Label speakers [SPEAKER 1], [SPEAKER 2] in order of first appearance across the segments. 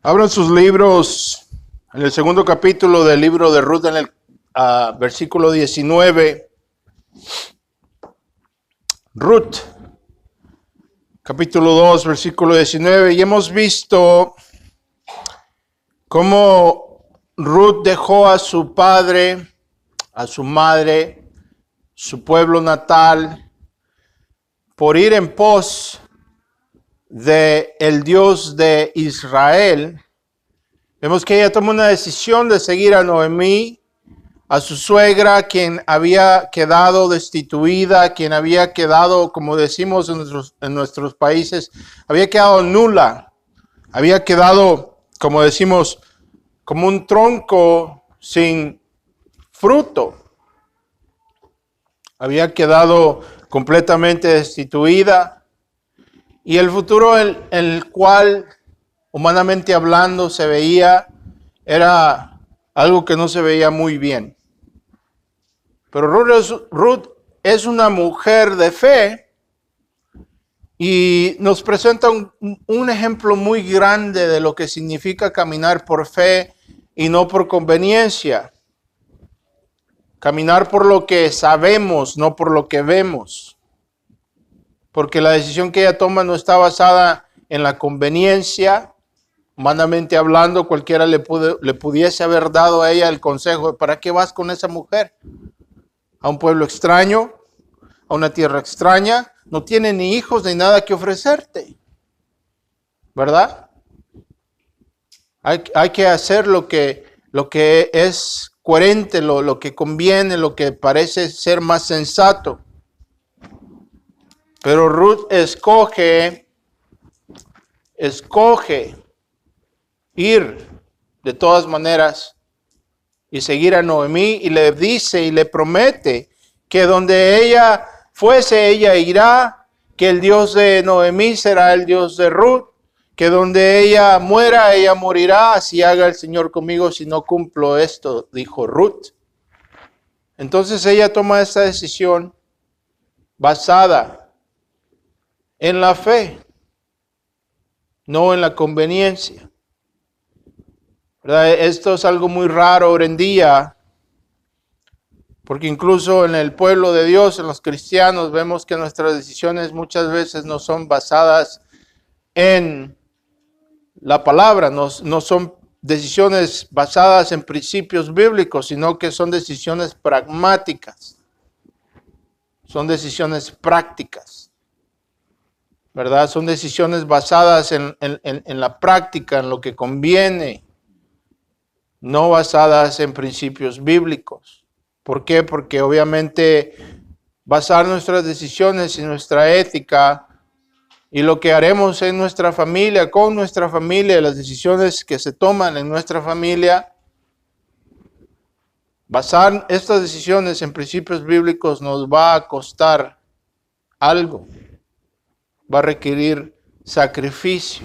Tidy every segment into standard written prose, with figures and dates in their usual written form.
[SPEAKER 1] Abran sus libros en el segundo capítulo del libro de Ruth, en el versículo 19. Ruth, capítulo 2, versículo 19. Y hemos visto cómo Ruth dejó a su padre, a su madre, su pueblo natal, por ir en pos de el Dios de Israel. Vemos que ella tomó una decisión de seguir a Noemí, a su suegra, quien había quedado destituida, quien había quedado, como decimos en nuestros países, había quedado nula, había quedado, como decimos, como un tronco sin fruto. Había quedado completamente destituida. Y el futuro el cual, humanamente hablando, se veía, era algo que no se veía muy bien. Pero Ruth es una mujer de fe y nos presenta un ejemplo muy grande de lo que significa caminar por fe y no por conveniencia. Caminar por lo que sabemos, no por lo que vemos. Porque la decisión que ella toma no está basada en la conveniencia. Humanamente hablando, cualquiera le pudiese haber dado a ella el consejo de ¿para qué vas con esa mujer? A un pueblo extraño, a una tierra extraña, no tiene ni hijos ni nada que ofrecerte. ¿Verdad? Hay que hacer lo que es coherente, lo que conviene, lo que parece ser más sensato. Pero Ruth escoge ir de todas maneras y seguir a Noemí, y le dice y le promete que donde ella fuese, ella irá, que el Dios de Noemí será el Dios de Ruth, que donde ella muera, ella morirá, así haga el Señor conmigo si no cumplo esto, dijo Ruth. Entonces ella toma esta decisión basada en la fe, no en la conveniencia. ¿Verdad? Esto es algo muy raro hoy en día, porque incluso en el pueblo de Dios, en los cristianos, vemos que nuestras decisiones muchas veces no son basadas en la palabra, no son decisiones basadas en principios bíblicos, sino que son decisiones pragmáticas, son decisiones prácticas. ¿Verdad? Son decisiones basadas en la práctica, en lo que conviene, no basadas en principios bíblicos. ¿Por qué? Porque obviamente basar nuestras decisiones y nuestra ética y lo que haremos en nuestra familia, con nuestra familia, las decisiones que se toman en nuestra familia, basar estas decisiones en principios bíblicos nos va a costar algo. Va a requerir sacrificio.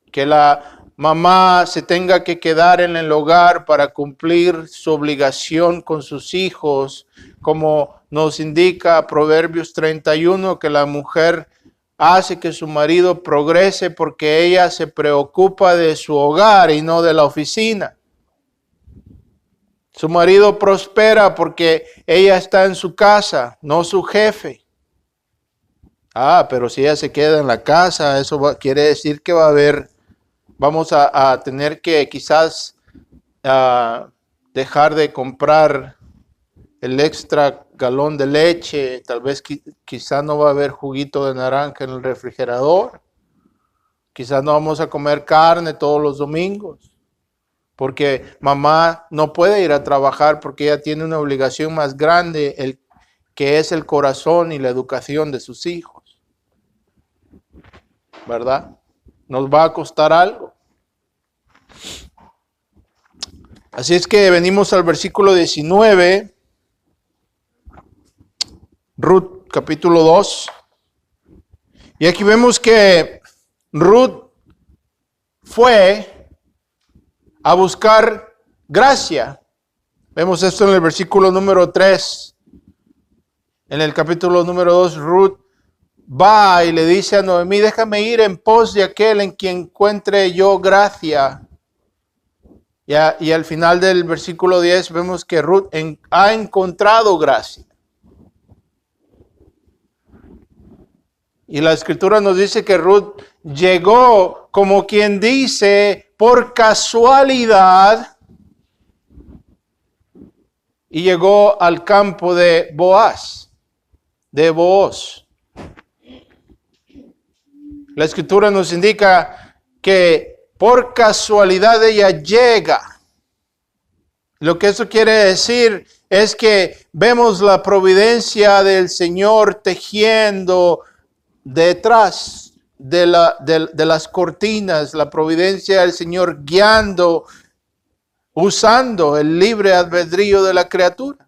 [SPEAKER 1] Que la mamá se tenga que quedar en el hogar para cumplir su obligación con sus hijos, como nos indica Proverbios 31, que la mujer hace que su marido progrese porque ella se preocupa de su hogar y no de la oficina. Su marido prospera porque ella está en su casa, no su jefe. Pero si ella se queda en la casa, eso quiere decir que vamos a tener que quizás dejar de comprar el extra galón de leche, tal vez quizás no va a haber juguito de naranja en el refrigerador, quizás no vamos a comer carne todos los domingos, porque mamá no puede ir a trabajar porque ella tiene una obligación más grande, que es el corazón y la educación de sus hijos. ¿Verdad? Nos va a costar algo. Así es que venimos al versículo 19, Ruth capítulo 2. Y aquí vemos que Ruth fue a buscar gracia. Vemos esto en el versículo número 3. En el capítulo número 2, Ruth va y le dice a Noemí, déjame ir en pos de aquel en quien encuentre yo gracia. Y al final del versículo 10 vemos que Ruth ha encontrado gracia. Y la escritura nos dice que Ruth llegó, como quien dice, por casualidad, y llegó al campo de Booz. La escritura nos indica que por casualidad ella llega. Lo que eso quiere decir es que vemos la providencia del Señor tejiendo detrás de las cortinas, la providencia del Señor guiando, usando el libre albedrío de la criatura.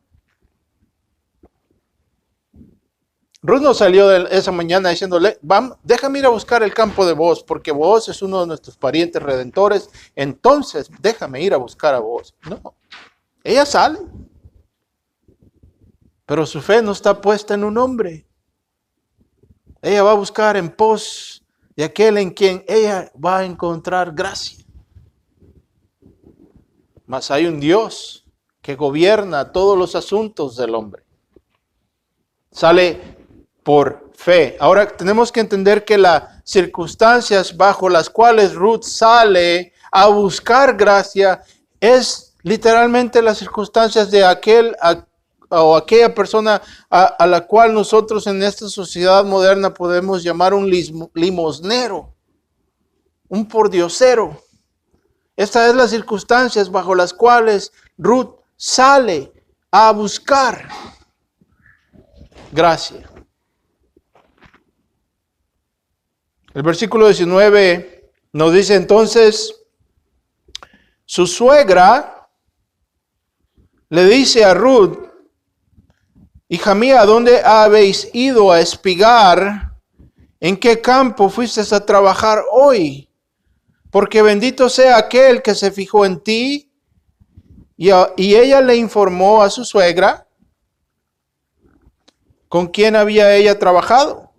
[SPEAKER 1] Ruth no salió esa mañana diciéndole, déjame ir a buscar el campo de Booz, porque Booz es uno de nuestros parientes redentores, entonces déjame ir a buscar a Booz. No, ella sale, pero su fe no está puesta en un hombre. Ella va a buscar en pos de aquel en quien ella va a encontrar gracia. Mas hay un Dios que gobierna todos los asuntos del hombre. Sale por fe. Ahora tenemos que entender que las circunstancias bajo las cuales Ruth sale a buscar gracia es literalmente las circunstancias de aquella persona a la cual nosotros en esta sociedad moderna podemos llamar un limosnero, un pordiosero. Estas son las circunstancias bajo las cuales Ruth sale a buscar gracia. El versículo 19 nos dice entonces, su suegra le dice a Ruth, hija mía, ¿a dónde habéis ido a espigar? ¿En qué campo fuiste a trabajar hoy? Porque bendito sea aquel que se fijó en ti. Y ella le informó a su suegra con quién había ella trabajado.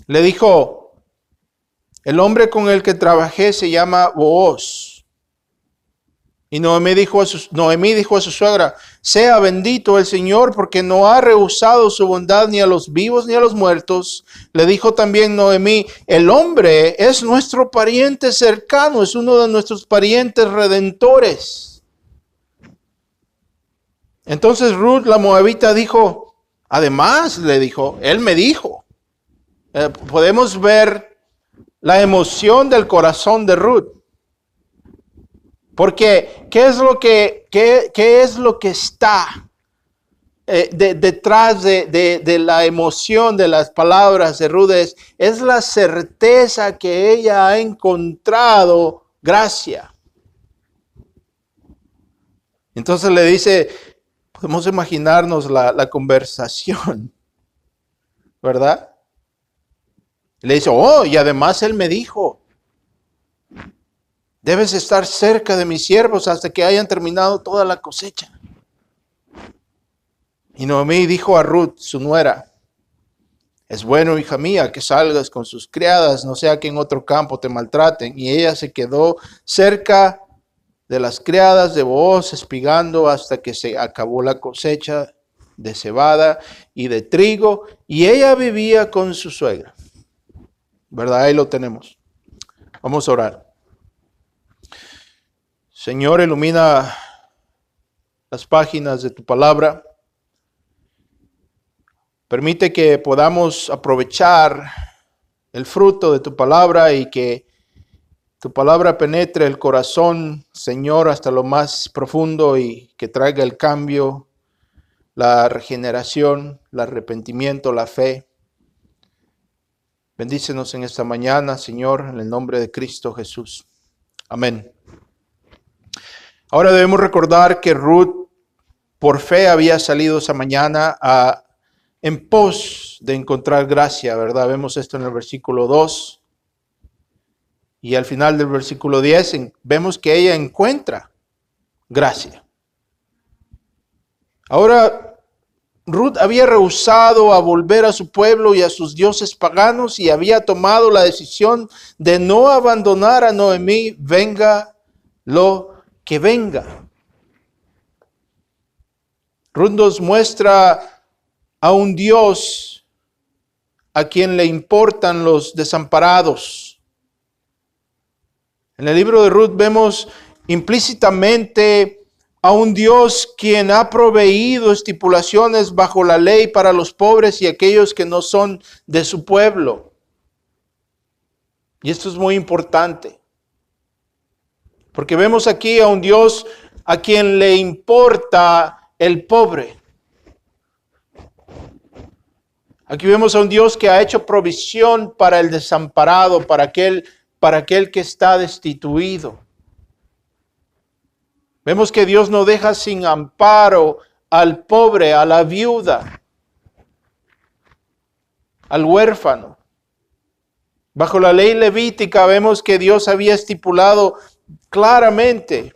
[SPEAKER 1] Le dijo, el hombre con el que trabajé se llama Booz. Y Noemí dijo a su suegra, sea bendito el Señor porque no ha rehusado su bondad ni a los vivos ni a los muertos. Le dijo también Noemí, el hombre es nuestro pariente cercano, es uno de nuestros parientes redentores. Entonces Ruth la moabita dijo, además le dijo, él me dijo. Podemos ver la emoción del corazón de Ruth. Porque, ¿qué es lo que está detrás de la emoción de las palabras de Ruth? Es la certeza que ella ha encontrado gracia. Entonces le dice, podemos imaginarnos la conversación, ¿verdad? Le dice, y además él me dijo, debes estar cerca de mis siervos hasta que hayan terminado toda la cosecha. Y Noemí dijo a Ruth, su nuera, es bueno, hija mía, que salgas con sus criadas, no sea que en otro campo te maltraten. Y ella se quedó cerca de las criadas de Booz, espigando hasta que se acabó la cosecha de cebada y de trigo. Y ella vivía con su suegra. ¿Verdad? Ahí lo tenemos. Vamos a orar. Señor, ilumina las páginas de tu palabra. Permite que podamos aprovechar el fruto de tu palabra y que tu palabra penetre el corazón, Señor, hasta lo más profundo y que traiga el cambio, la regeneración, el arrepentimiento, la fe. Bendícenos en esta mañana, Señor, en el nombre de Cristo Jesús. Amén. Ahora debemos recordar que Ruth por fe había salido esa mañana en pos de encontrar gracia, ¿verdad? Vemos esto en el versículo 2 y al final del versículo 10 vemos que ella encuentra gracia. Ahora Ruth había rehusado a volver a su pueblo y a sus dioses paganos y había tomado la decisión de no abandonar a Noemí, venga lo que venga. Ruth nos muestra a un Dios a quien le importan los desamparados. En el libro de Ruth vemos implícitamente a un Dios quien ha proveído estipulaciones bajo la ley para los pobres y aquellos que no son de su pueblo. Y esto es muy importante, porque vemos aquí a un Dios a quien le importa el pobre. Aquí vemos a un Dios que ha hecho provisión para el desamparado, para aquel que está destituido. Vemos que Dios no deja sin amparo al pobre, a la viuda, al huérfano. Bajo la ley levítica vemos que Dios había estipulado claramente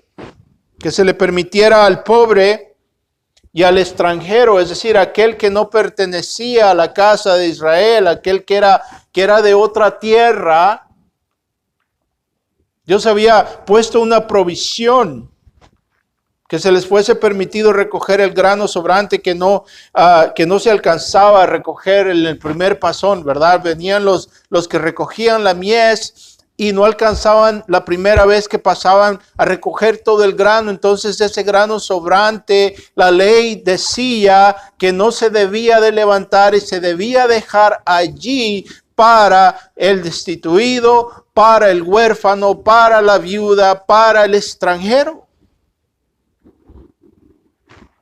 [SPEAKER 1] que se le permitiera al pobre y al extranjero, es decir, aquel que no pertenecía a la casa de Israel, aquel que era de otra tierra. Dios había puesto una provisión, que se les fuese permitido recoger el grano sobrante que no se alcanzaba a recoger en el primer pasón, ¿verdad? Venían los que recogían la mies y no alcanzaban la primera vez que pasaban a recoger todo el grano. Entonces ese grano sobrante, la ley decía que no se debía de levantar y se debía dejar allí para el destituido, para el huérfano, para la viuda, para el extranjero.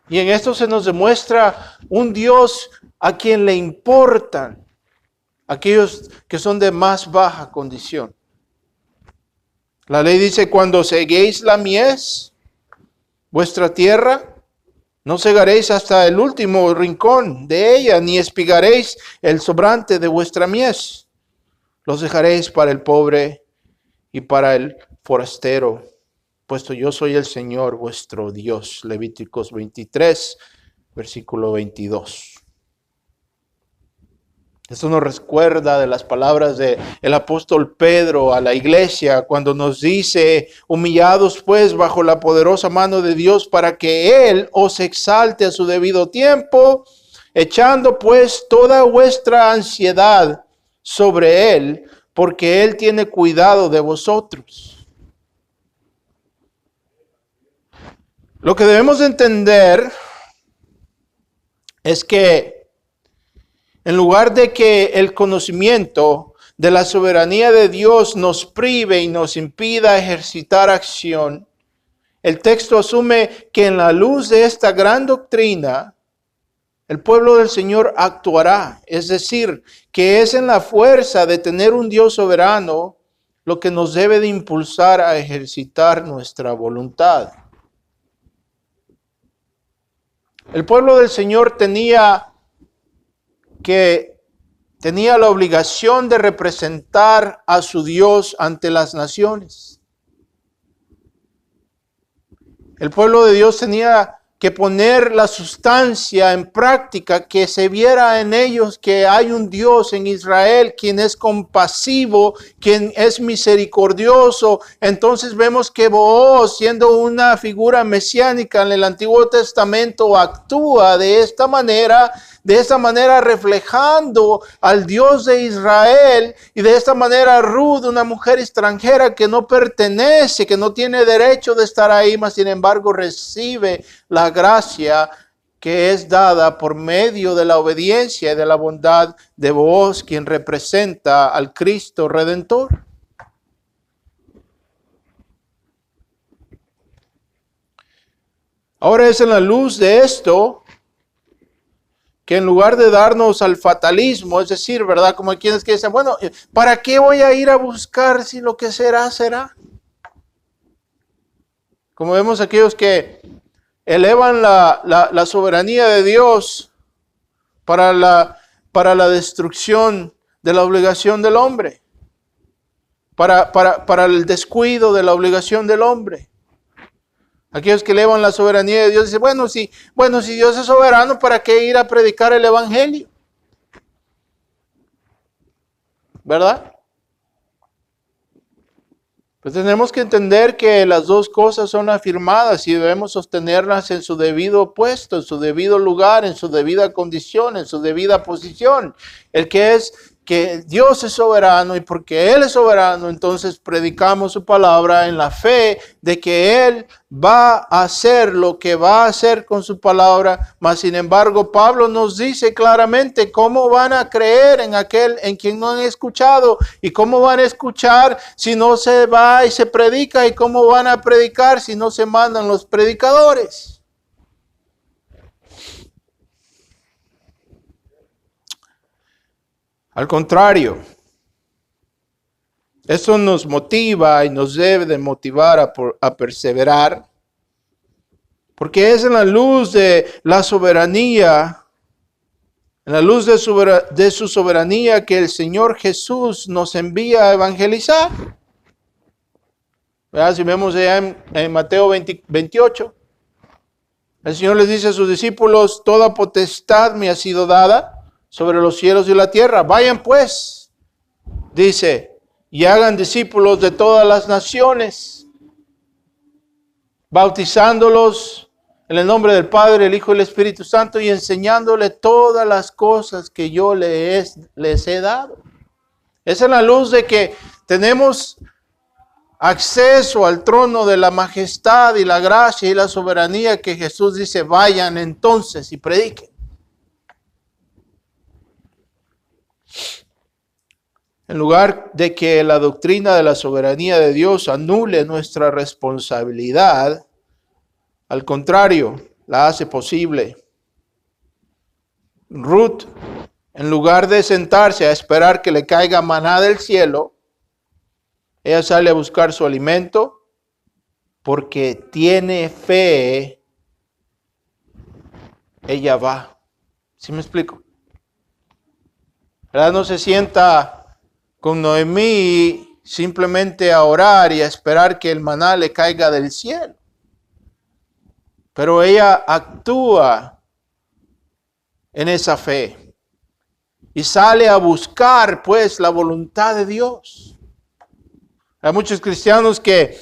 [SPEAKER 1] Y en esto se nos demuestra un Dios a quien le importan aquellos que son de más baja condición. La ley dice, cuando seguéis la mies, vuestra tierra, no segaréis hasta el último rincón de ella, ni espigaréis el sobrante de vuestra mies. Los dejaréis para el pobre y para el forastero, puesto yo soy el Señor vuestro Dios. Levíticos 23, versículo 22. Esto nos recuerda de las palabras del apóstol Pedro a la iglesia cuando nos dice, humillados pues bajo la poderosa mano de Dios para que Él os exalte a su debido tiempo, echando pues toda vuestra ansiedad sobre Él, porque Él tiene cuidado de vosotros. Lo que debemos entender es que en lugar de que el conocimiento de la soberanía de Dios nos prive y nos impida ejercitar acción, el texto asume que en la luz de esta gran doctrina, el pueblo del Señor actuará. Es decir, que es en la fuerza de tener un Dios soberano lo que nos debe de impulsar a ejercitar nuestra voluntad. El pueblo del Señor tenía la obligación de representar a su Dios ante las naciones. El pueblo de Dios tenía que poner la sustancia en práctica, que se viera en ellos que hay un Dios en Israel, quien es compasivo, quien es misericordioso. Entonces vemos que Booz, siendo una figura mesiánica en el Antiguo Testamento, actúa de esta manera reflejando al Dios de Israel, y de esta manera Ruth, una mujer extranjera que no pertenece, que no tiene derecho de estar ahí, mas sin embargo recibe la gracia que es dada por medio de la obediencia y de la bondad de Booz, quien representa al Cristo Redentor. Ahora es en la luz de esto que en lugar de darnos al fatalismo, es decir, ¿verdad? Como hay quienes que dicen, bueno, ¿para qué voy a ir a buscar si lo que será, será? Como vemos aquellos que elevan la soberanía de Dios para la destrucción de la obligación del hombre, para el descuido de la obligación del hombre. Aquellos que elevan la soberanía de Dios dicen, bueno, si Dios es soberano, ¿para qué ir a predicar el evangelio? ¿Verdad? Pues tenemos que entender que las dos cosas son afirmadas y debemos sostenerlas en su debido puesto, en su debido lugar, en su debida condición, en su debida posición. El que es que Dios es soberano y porque Él es soberano, entonces predicamos su palabra en la fe de que Él va a hacer lo que va a hacer con su palabra. Mas sin embargo, Pablo nos dice claramente cómo van a creer en aquel en quien no han escuchado y cómo van a escuchar si no se va y se predica y cómo van a predicar si no se mandan los predicadores. Al contrario, eso nos motiva y nos debe de motivar a perseverar, porque es en la luz de la soberanía, en la luz de su soberanía que el Señor Jesús nos envía a evangelizar. ¿Verdad? Si vemos allá en Mateo 28, el Señor les dice a sus discípulos, toda potestad me ha sido dada sobre los cielos y la tierra. Vayan pues, dice, y hagan discípulos de todas las naciones, bautizándolos en el nombre del Padre, el Hijo y el Espíritu Santo y enseñándole todas las cosas que yo les he dado. Es en la luz de que tenemos acceso al trono de la majestad y la gracia y la soberanía que Jesús dice, vayan entonces y prediquen. En lugar de que la doctrina de la soberanía de Dios anule nuestra responsabilidad, al contrario, la hace posible. Ruth, en lugar de sentarse a esperar que le caiga maná del cielo, ella sale a buscar su alimento porque tiene fe. Ella va. ¿Sí me explico? ¿Verdad? No se sienta con Noemí simplemente a orar y a esperar que el maná le caiga del cielo. Pero ella actúa en esa fe y sale a buscar pues la voluntad de Dios. Hay muchos cristianos que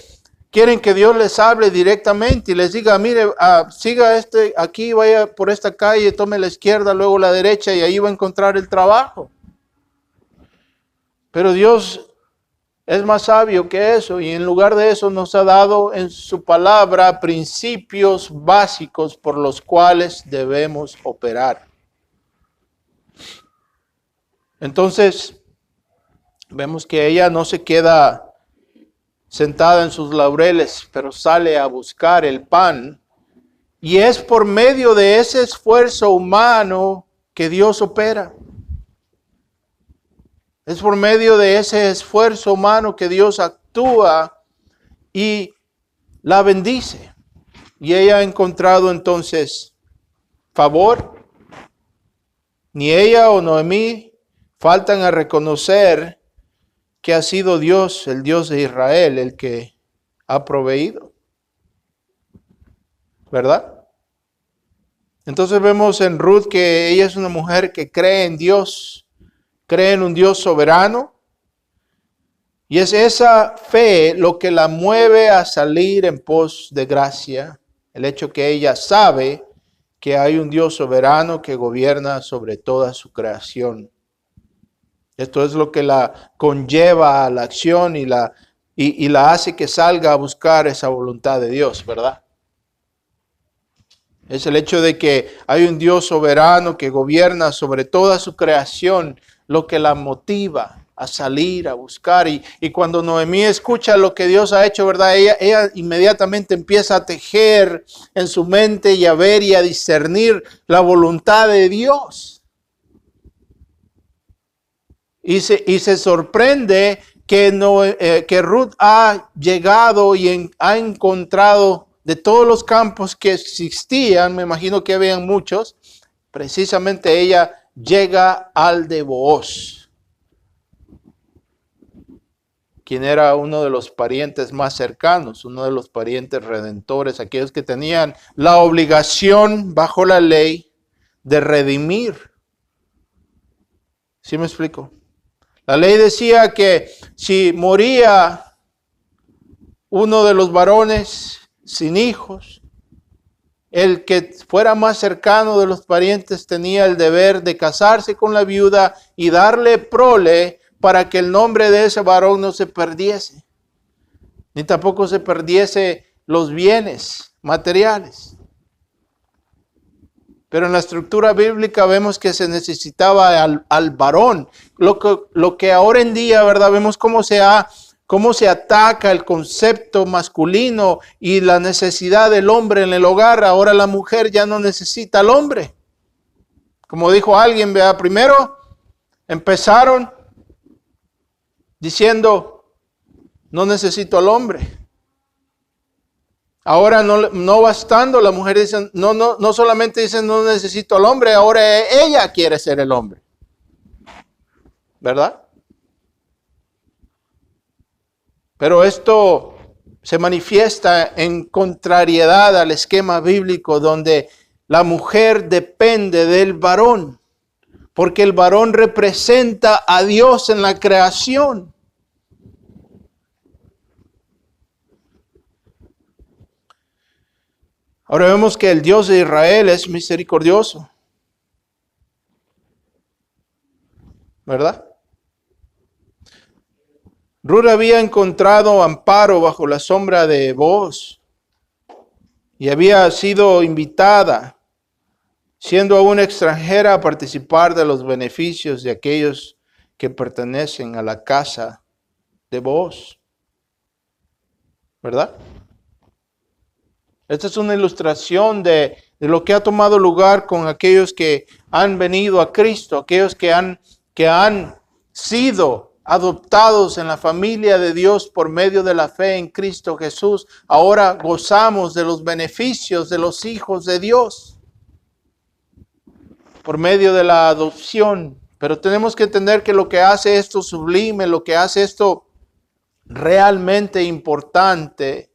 [SPEAKER 1] quieren que Dios les hable directamente y les diga, mire, siga aquí, vaya por esta calle, tome la izquierda, luego la derecha y ahí va a encontrar el trabajo. Pero Dios es más sabio que eso y en lugar de eso nos ha dado en su palabra principios básicos por los cuales debemos operar. Entonces, vemos que ella no se queda sentada en sus laureles, pero sale a buscar el pan. Y es por medio de ese esfuerzo humano que Dios opera. Es por medio de ese esfuerzo humano que Dios actúa y la bendice. Y ella ha encontrado entonces favor. Ni ella o Noemí faltan a reconocer que ha sido Dios, el Dios de Israel, el que ha proveído. ¿Verdad? Entonces vemos en Ruth que ella es una mujer que cree en Dios, cree en un Dios soberano. Y es esa fe lo que la mueve a salir en pos de gracia. El hecho que ella sabe que hay un Dios soberano que gobierna sobre toda su creación. Esto es lo que la conlleva a la acción y la hace que salga a buscar esa voluntad de Dios, ¿verdad? Es el hecho de que hay un Dios soberano que gobierna sobre toda su creación, lo que la motiva a salir, a buscar. Y cuando Noemí escucha lo que Dios ha hecho, ¿verdad? Ella inmediatamente empieza a tejer en su mente y a ver y a discernir la voluntad de Dios. Y se sorprende que Ruth ha llegado y ha encontrado de todos los campos que existían, me imagino que habían muchos, precisamente ella llega al de Booz, quien era uno de los parientes más cercanos, uno de los parientes redentores, aquellos que tenían la obligación bajo la ley de redimir. ¿Sí me explico? La ley decía que si moría uno de los varones sin hijos, el que fuera más cercano de los parientes tenía el deber de casarse con la viuda y darle prole para que el nombre de ese varón no se perdiese, ni tampoco se perdiese los bienes materiales. Pero en la estructura bíblica vemos que se necesitaba al varón. Lo que ahora en día, ¿verdad? Vemos cómo se ataca el concepto masculino y la necesidad del hombre en el hogar. Ahora la mujer ya no necesita al hombre. Como dijo alguien, ¿verdad? Primero empezaron diciendo, no necesito al hombre. Ahora no bastando, la mujer dice, no solamente dicen no necesito al hombre, ahora ella quiere ser el hombre. ¿Verdad? Pero esto se manifiesta en contrariedad al esquema bíblico donde la mujer depende del varón, porque el varón representa a Dios en la creación. Ahora vemos que el Dios de Israel es misericordioso, ¿verdad? Ruth había encontrado amparo bajo la sombra de Booz y había sido invitada, siendo aún extranjera, a participar de los beneficios de aquellos que pertenecen a la casa de Booz, ¿verdad? Esta es una ilustración de lo que ha tomado lugar con aquellos que han venido a Cristo, aquellos que han sido adoptados en la familia de Dios por medio de la fe en Cristo Jesús. Ahora gozamos de los beneficios de los hijos de Dios por medio de la adopción. Pero tenemos que entender que lo que hace esto sublime, lo que hace esto realmente importante,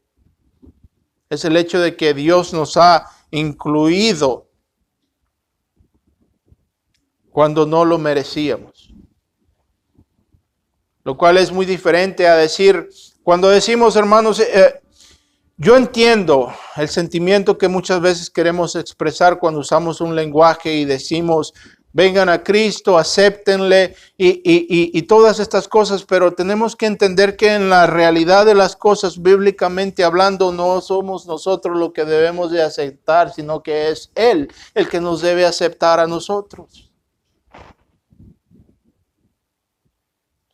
[SPEAKER 1] es el hecho de que Dios nos ha incluido cuando no lo merecíamos. Lo cual es muy diferente a decir, cuando decimos, hermanos, yo entiendo el sentimiento que muchas veces queremos expresar cuando usamos un lenguaje y decimos, vengan a Cristo, acéptenle y todas estas cosas, pero tenemos que entender que en la realidad de las cosas, bíblicamente hablando, no somos nosotros lo que debemos de aceptar, sino que es Él el que nos debe aceptar a nosotros.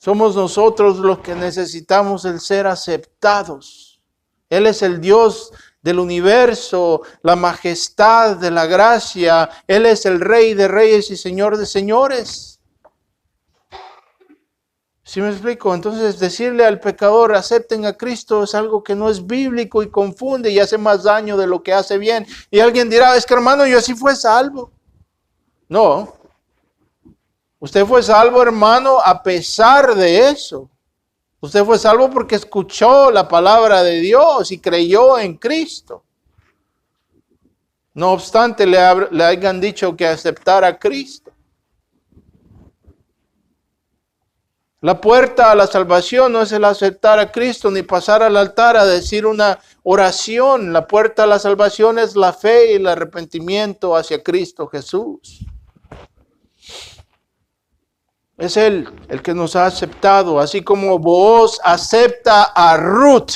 [SPEAKER 1] Somos nosotros los que necesitamos el ser aceptados. Él es el Dios del universo, la majestad de la gracia. Él es el Rey de reyes y Señor de señores. ¿Sí me explico? Entonces decirle al pecador, acepten a Cristo, es algo que no es bíblico y confunde y hace más daño de lo que hace bien. Y alguien dirá, es que hermano, yo así fui salvo. No. Usted fue salvo, hermano, a pesar de eso. Usted fue salvo porque escuchó la palabra de Dios y creyó en Cristo. No obstante, le hayan dicho que aceptara a Cristo. La puerta a la salvación no es el aceptar a Cristo ni pasar al altar a decir una oración. La puerta a la salvación es la fe y el arrepentimiento hacia Cristo Jesús. Es Él el que nos ha aceptado, así como Booz acepta a Ruth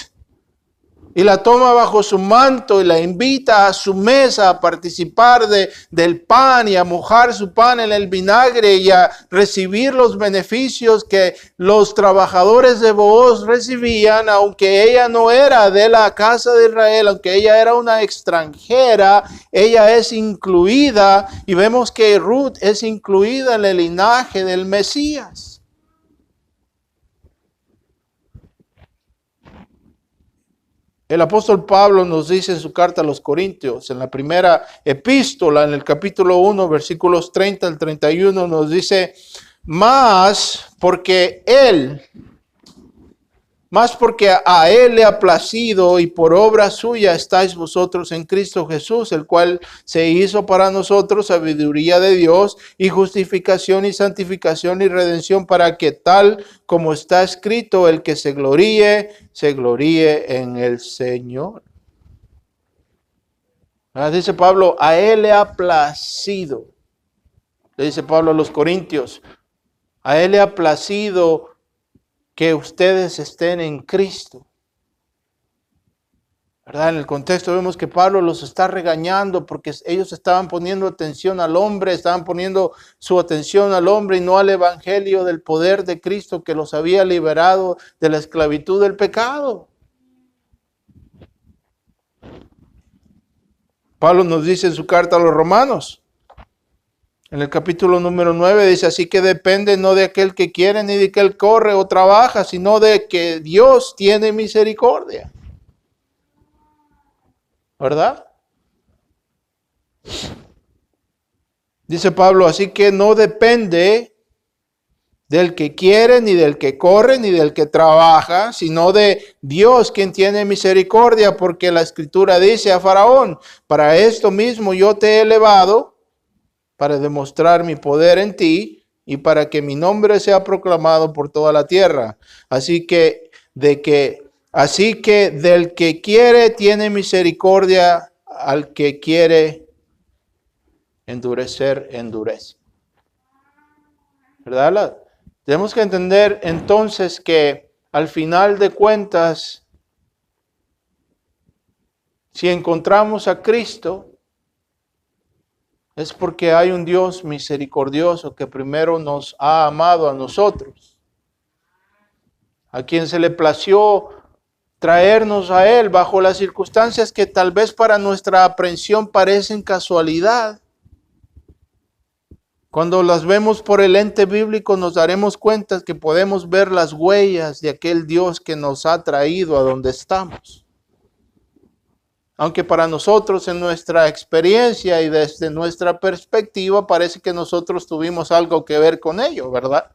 [SPEAKER 1] y la toma bajo su manto y la invita a su mesa a participar del pan y a mojar su pan en el vinagre y a recibir los beneficios que los trabajadores de Booz recibían, aunque ella no era de la casa de Israel, aunque ella era una extranjera, ella es incluida y vemos que Ruth es incluida en el linaje del Mesías. El apóstol Pablo nos dice en su carta a los Corintios, en la primera epístola, en el capítulo 1, versículos 30 al 31, nos dice, más porque Él Mas porque a Él le ha placido y por obra suya estáis vosotros en Cristo Jesús, el cual se hizo para nosotros sabiduría de Dios y justificación y santificación y redención, para que tal como está escrito, el que se gloríe en el Señor. Dice Pablo, a Él le ha placido. Le dice Pablo a los Corintios, a Él le ha placido que ustedes estén en Cristo. ¿Verdad? En el contexto vemos que Pablo los está regañando porque ellos estaban poniendo atención al hombre, estaban poniendo su atención al hombre y no al evangelio del poder de Cristo que los había liberado de la esclavitud del pecado. Pablo nos dice en su carta a los Romanos, en el capítulo número 9, dice, así que depende no de aquel que quiere ni de que él corre o trabaja, sino de que Dios tiene misericordia. ¿Verdad? Dice Pablo, así que no depende del que quiere, ni del que corre, ni del que trabaja, sino de Dios quien tiene misericordia, porque la Escritura dice a Faraón, para esto mismo yo te he elevado, para demostrar mi poder en ti y para que mi nombre sea proclamado por toda la tierra. Así que del que quiere tiene misericordia, al que quiere endurecer, endurece. ¿Verdad? Tenemos que entender entonces que al final de cuentas, si encontramos a Cristo, es porque hay un Dios misericordioso que primero nos ha amado a nosotros, a quien se le plació traernos a Él bajo las circunstancias que tal vez para nuestra aprehensión parecen casualidad. Cuando las vemos por el lente bíblico nos daremos cuenta que podemos ver las huellas de aquel Dios que nos ha traído a donde estamos. Aunque para nosotros en nuestra experiencia y desde nuestra perspectiva parece que nosotros tuvimos algo que ver con ello, ¿verdad?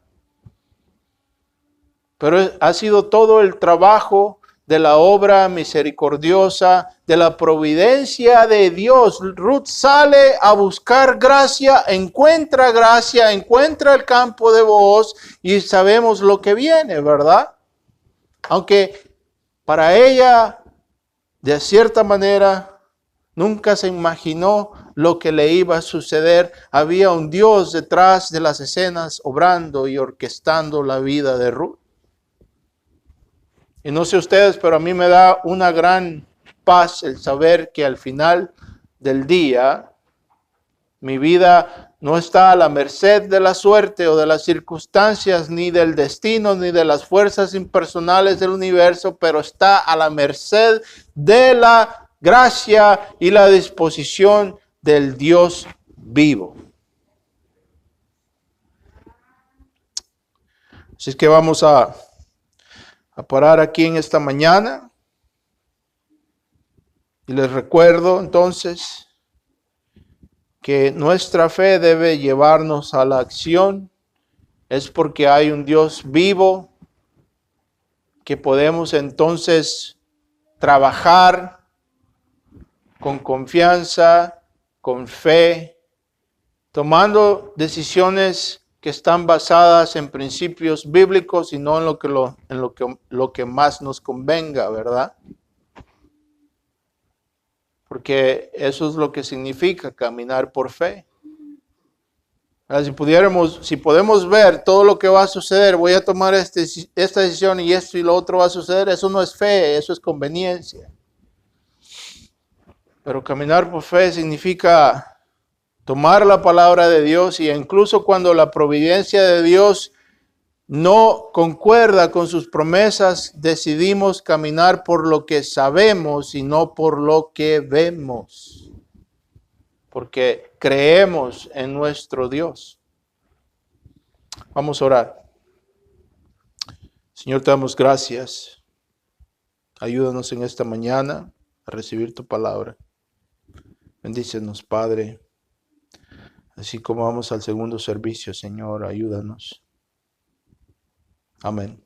[SPEAKER 1] Pero ha sido todo el trabajo de la obra misericordiosa, de la providencia de Dios. Ruth sale a buscar gracia, encuentra el campo de Booz y sabemos lo que viene, ¿verdad? Aunque para ella, de cierta manera, nunca se imaginó lo que le iba a suceder. Había un Dios detrás de las escenas, obrando y orquestando la vida de Ruth. Y no sé ustedes, pero a mí me da una gran paz el saber que al final del día, mi vida no está a la merced de la suerte o de las circunstancias, ni del destino, ni de las fuerzas impersonales del universo, pero está a la merced de la gracia y la disposición del Dios vivo. Así es que vamos a parar aquí en esta mañana. Y les recuerdo entonces que nuestra fe debe llevarnos a la acción. Es porque hay un Dios vivo que podemos entonces trabajar con confianza, con fe, tomando decisiones que están basadas en principios bíblicos y no en lo que más nos convenga, ¿verdad? Porque eso es lo que significa caminar por fe. Si podemos ver todo lo que va a suceder, voy a tomar esta decisión y esto y lo otro va a suceder, eso no es fe, eso es conveniencia. Pero caminar por fe significa tomar la palabra de Dios y incluso cuando la providencia de Dios no concuerda con sus promesas, decidimos caminar por lo que sabemos y no por lo que vemos. Porque creemos en nuestro Dios. Vamos a orar. Señor, te damos gracias. Ayúdanos en esta mañana a recibir tu palabra. Bendícenos, Padre. Así como vamos al segundo servicio, Señor, ayúdanos. Amén.